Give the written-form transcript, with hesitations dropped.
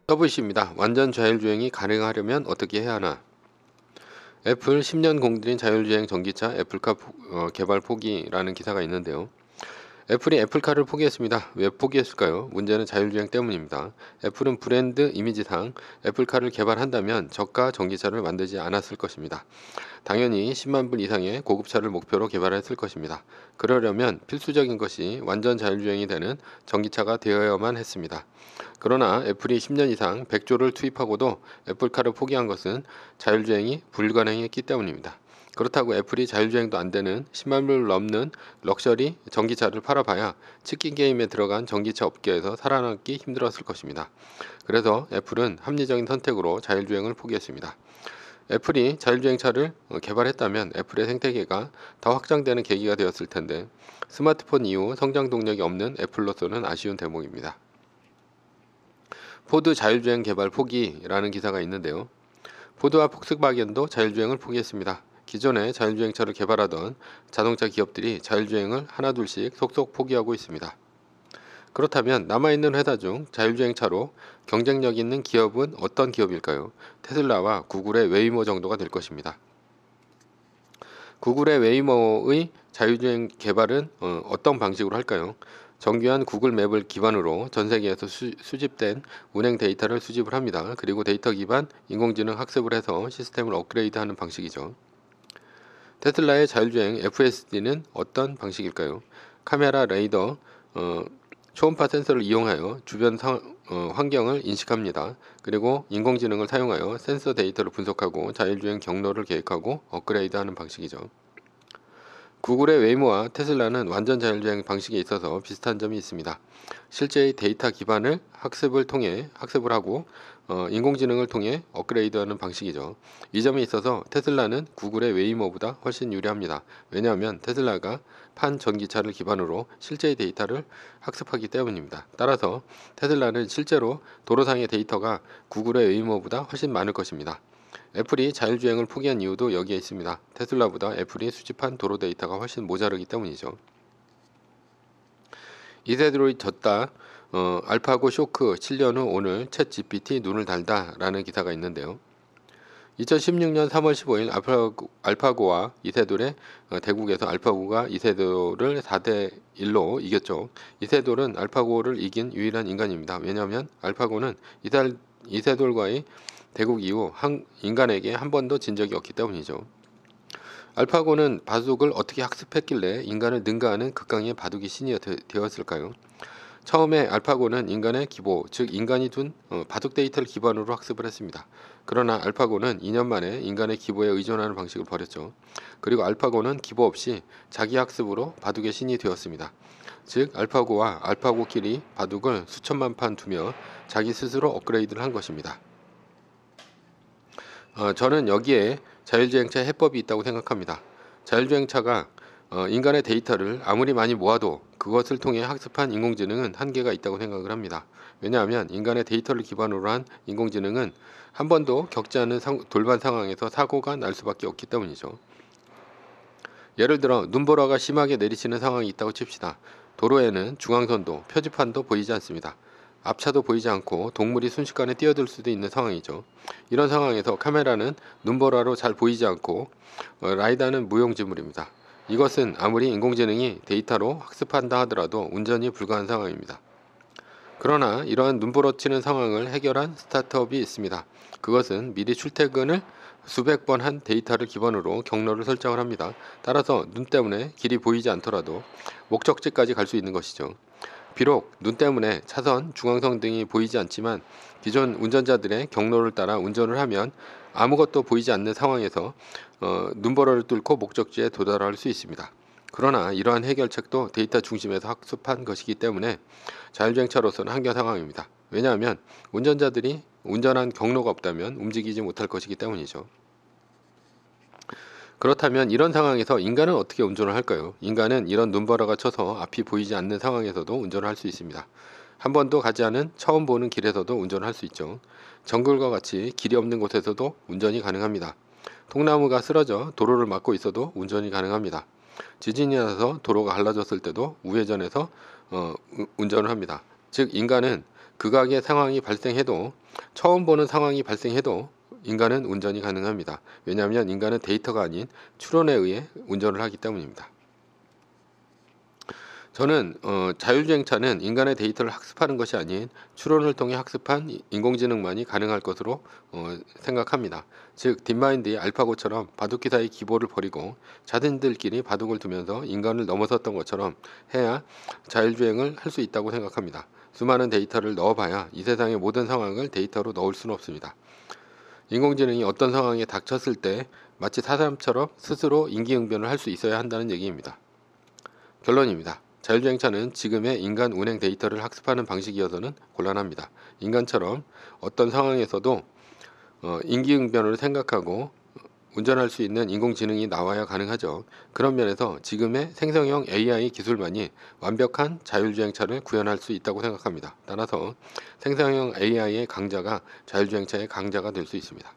서브이슈입니다. 완전 자율주행이 가능하려면 어떻게 해야 하나? 애플 10년 공들인 자율주행 전기차 애플카 개발 포기라는 기사가 있는데요. 애플이 애플카를 포기했습니다. 왜 포기했을까요? 문제는 자율주행 때문입니다. 애플은 브랜드 이미지상 애플카를 개발한다면 저가 전기차를 만들지 않았을 것입니다. 당연히 10만 불 이상의 고급차를 목표로 개발했을 것입니다. 그러려면 필수적인 것이 완전 자율주행이 되는 전기차가 되어야만 했습니다. 그러나 애플이 10년 이상 100조를 투입하고도 애플카를 포기한 것은 자율주행이 불가능했기 때문입니다. 그렇다고 애플이 자율주행도 안 되는 10만 불 넘는 럭셔리 전기차를 팔아봐야 치킨 게임에 들어간 전기차 업계에서 살아남기 힘들었을 것입니다. 그래서 애플은 합리적인 선택으로 자율주행을 포기했습니다. 애플이 자율주행차를 개발했다면 애플의 생태계가 더 확장되는 계기가 되었을 텐데 스마트폰 이후 성장 동력이 없는 애플로서는 아쉬운 대목입니다. 포드 자율주행 개발 포기라는 기사가 있는데요. 포드와 폭스바겐도 자율주행을 포기했습니다. 기존에 자율주행차를 개발하던 자동차 기업들이 자율주행을 하나둘씩 속속 포기하고 있습니다. 그렇다면 남아있는 회사 중 자율주행차로 경쟁력 있는 기업은 어떤 기업일까요? 테슬라와 구글의 웨이모 정도가 될 것입니다. 구글의 웨이모의 자율주행 개발은 어떤 방식으로 할까요? 정교한 구글 맵을 기반으로 전 세계에서 수집된 운행 데이터를 수집을 합니다. 그리고 데이터 기반 인공지능 학습을 해서 시스템을 업그레이드하는 방식이죠. 테슬라의 자율주행 FSD는 어떤 방식일까요? 카메라, 레이더, 초음파 센서를 이용하여 주변 환경을 인식합니다. 그리고 인공지능을 사용하여 센서 데이터를 분석하고 자율주행 경로를 계획하고 업그레이드하는 방식이죠. 구글의 웨이모와 테슬라는 완전 자율주행 방식에 있어서 비슷한 점이 있습니다. 실제의 데이터 기반을 학습을 하고 인공지능을 통해 업그레이드하는 방식이죠. 이 점에 있어서 테슬라는 구글의 웨이모보다 훨씬 유리합니다. 왜냐하면 테슬라가 판 전기차를 기반으로 실제의 데이터를 학습하기 때문입니다. 따라서 테슬라는 실제로 도로상의 데이터가 구글의 웨이모보다 훨씬 많을 것입니다. 애플이 자율주행을 포기한 이유도 여기에 있습니다. 테슬라보다 애플이 수집한 도로 데이터가 훨씬 모자르기 때문이죠. 이세돌이 졌다. 알파고 쇼크 7년 후 오늘 챗 GPT 눈을 달다 라는 기사가 있는데요. 2016년 3월 15일 알파고와 이세돌의 대국에서 알파고가 이세돌을 4대1로 이겼죠. 이세돌은 알파고를 이긴 유일한 인간입니다. 왜냐하면 알파고는 이세돌과의 대국 이후 인간에게 한 번도 진 적이 없기 때문이죠. 알파고는 바둑을 어떻게 학습했길래 인간을 능가하는 극강의 바둑의 신이 되었을까요? 처음에 알파고는 인간의 기보, 즉 인간이 둔 바둑 데이터를 기반으로 학습을 했습니다. 그러나 알파고는 2년 만에 인간의 기보에 의존하는 방식을 버렸죠. 그리고 알파고는 기보 없이 자기 학습으로 바둑의 신이 되었습니다. 즉 알파고와 알파고끼리 바둑을 수천만 판 두며 자기 스스로 업그레이드를 한 것입니다. 저는 여기에 자율주행차의 해법이 있다고 생각합니다. 자율주행차가 인간의 데이터를 아무리 많이 모아도 그것을 통해 학습한 인공지능은 한계가 있다고 생각을 합니다. 왜냐하면 인간의 데이터를 기반으로 한 인공지능은 한 번도 겪지 않은 돌발 상황에서 사고가 날 수밖에 없기 때문이죠. 예를 들어 눈보라가 심하게 내리치는 상황이 있다고 칩시다. 도로에는 중앙선도, 표지판도 보이지 않습니다. 앞차도 보이지 않고 동물이 순식간에 뛰어들 수도 있는 상황이죠. 이런 상황에서 카메라는 눈보라로 잘 보이지 않고 라이다는 무용지물입니다. 이것은 아무리 인공지능이 데이터로 학습한다 하더라도 운전이 불가한 상황입니다. 그러나 이러한 눈부러치는 상황을 해결한 스타트업이 있습니다. 그것은 미리 출퇴근을 수백 번 한 데이터를 기반으로 경로를 설정을 합니다. 따라서 눈 때문에 길이 보이지 않더라도 목적지까지 갈 수 있는 것이죠. 비록 눈 때문에 차선, 중앙선 등이 보이지 않지만 기존 운전자들의 경로를 따라 운전을 하면 아무것도 보이지 않는 상황에서 눈보라를 뚫고 목적지에 도달할 수 있습니다. 그러나 이러한 해결책도 데이터 중심에서 학습한 것이기 때문에 자율주행차로서는 한계 상황입니다. 왜냐하면 운전자들이 운전한 경로가 없다면 움직이지 못할 것이기 때문이죠. 그렇다면 이런 상황에서 인간은 어떻게 운전을 할까요? 인간은 이런 눈보라가 쳐서 앞이 보이지 않는 상황에서도 운전을 할 수 있습니다. 한 번도 가지 않은 처음 보는 길에서도 운전을 할 수 있죠. 정글과 같이 길이 없는 곳에서도 운전이 가능합니다. 통나무가 쓰러져 도로를 막고 있어도 운전이 가능합니다. 지진이 나서 도로가 갈라졌을 때도 우회전해서 운전을 합니다. 즉 인간은 극악의 상황이 발생해도 처음 보는 상황이 발생해도 인간은 운전이 가능합니다. 왜냐하면 인간은 데이터가 아닌 추론에 의해 운전을 하기 때문입니다. 저는 자율주행차는 인간의 데이터를 학습하는 것이 아닌 추론을 통해 학습한 인공지능만이 가능할 것으로 생각합니다. 즉 딥마인드의 알파고처럼 바둑기사의 기보를 버리고 자신들끼리 바둑을 두면서 인간을 넘어섰던 것처럼 해야 자율주행을 할 수 있다고 생각합니다. 수많은 데이터를 넣어봐야 이 세상의 모든 상황을 데이터로 넣을 수는 없습니다. 인공지능이 어떤 상황에 닥쳤을 때 마치 사람처럼 스스로 인기응변을 할 수 있어야 한다는 얘기입니다. 결론입니다. 자율주행차는 지금의 인간 운행 데이터를 학습하는 방식이어서는 곤란합니다. 인간처럼 어떤 상황에서도 인기응변을 생각하고 운전할 수 있는 인공지능이 나와야 가능하죠. 그런 면에서 지금의 생성형 AI 기술만이 완벽한 자율주행차를 구현할 수 있다고 생각합니다. 따라서 생성형 AI의 강자가 자율주행차의 강자가 될 수 있습니다.